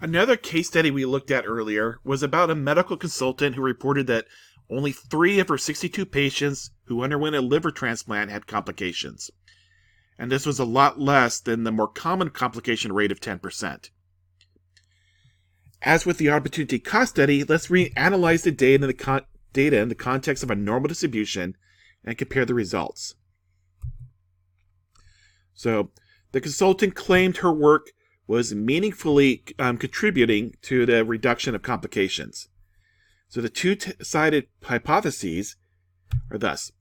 Another case study we looked at earlier was about a medical consultant who reported that only 3 of her 62 patients who underwent a liver transplant had complications. And this was a lot less than the more common complication rate of 10%. As with the opportunity cost study, let's reanalyze the data in the context of a normal distribution and compare the results. So, the consultant claimed her work was meaningfully contributing to the reduction of complications. So the two-sided hypotheses are thus.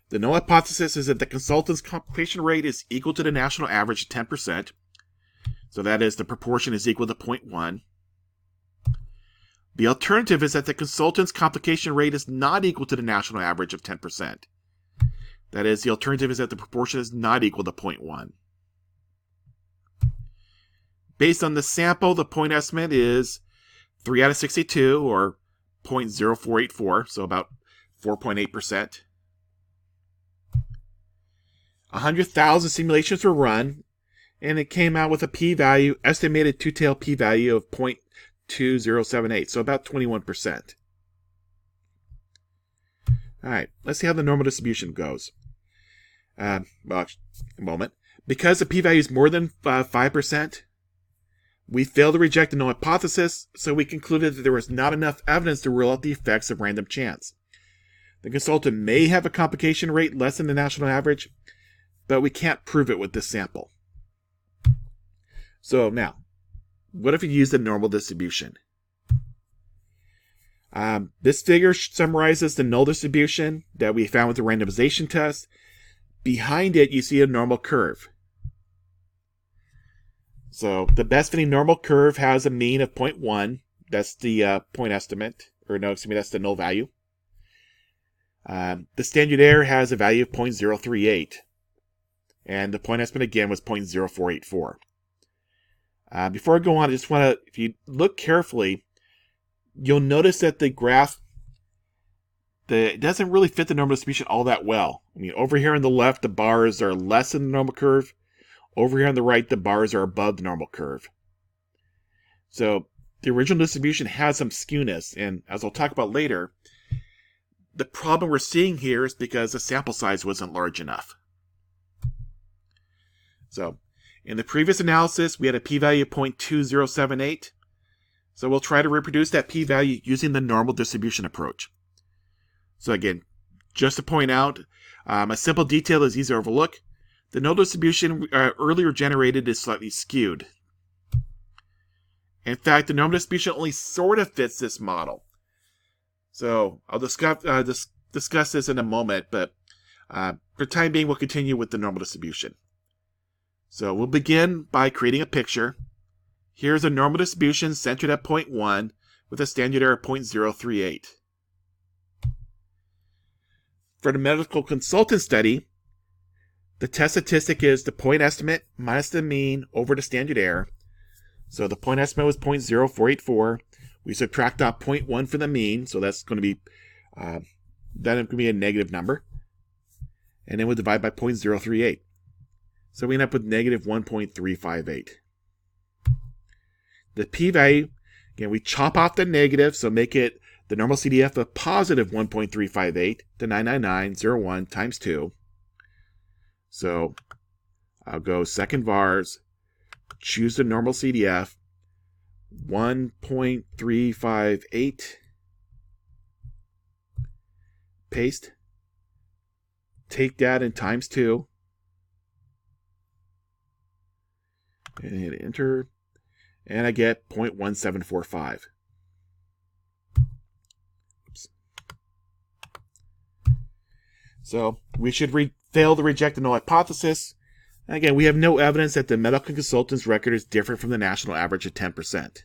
The null hypothesis is that the consultant's complication rate is equal to the national average of 10%. So that is, the proportion is equal to 0.1. The alternative is that the consultant's complication rate is not equal to the national average of 10%. That is, the alternative is that the proportion is not equal to 0.1. Based on the sample, the point estimate is 3 out of 62, or 0.0484, so about 4.8%. 100,000 simulations were run, and it came out with a p-value, estimated two-tail p-value of 0.2078, so about 21%. All right, let's see how the normal distribution goes. A moment. Because the p-value is more than 5%, we failed to reject the null hypothesis, so we concluded that there was not enough evidence to rule out the effects of random chance. The consultant may have a complication rate less than the national average, but we can't prove it with this sample. So now, what if we use the normal distribution? This figure summarizes the null distribution that we found with the randomization test. Behind it, you see a normal curve. So the best fitting normal curve has a mean of 0.1. That's the point estimate. That's the null value. The standard error has a value of 0.038. And the point estimate again was 0.0484. Before I go on, I just want to, if you look carefully, you'll notice that the graph it doesn't really fit the normal distribution all that well. I mean, over here on the left, the bars are less than the normal curve. Over here on the right, the bars are above the normal curve. So the original distribution has some skewness, and as I'll talk about later, the problem we're seeing here is because the sample size wasn't large enough. So in the previous analysis, we had a p-value of 0.2078. So we'll try to reproduce that p-value using the normal distribution approach. So again, just to point out, a simple detail is easy to overlook. The null distribution earlier generated is slightly skewed. In fact, the normal distribution only sort of fits this model. So I'll discuss this in a moment, but for the time being, we'll continue with the normal distribution. So we'll begin by creating a picture. Here's a normal distribution centered at 0.1 with a standard error of 0.038. For the medical consultant study, the test statistic is the point estimate minus the mean over the standard error. So the point estimate was 0.0484. We subtract out 0.1 for the mean, so that's going to be a negative number. And then we'll divide by 0.038. So we end up with negative 1.358. The p-value, again, we chop off the negative, so make it the normal CDF of positive 1.358 to 99901 times 2. So I'll go second vars, choose the normal CDF, 1.358, paste, take that and times 2, and hit enter, and I get 0.1745. So we should fail to reject the null hypothesis. Again, we have no evidence that the medical consultant's record is different from the national average of 10%.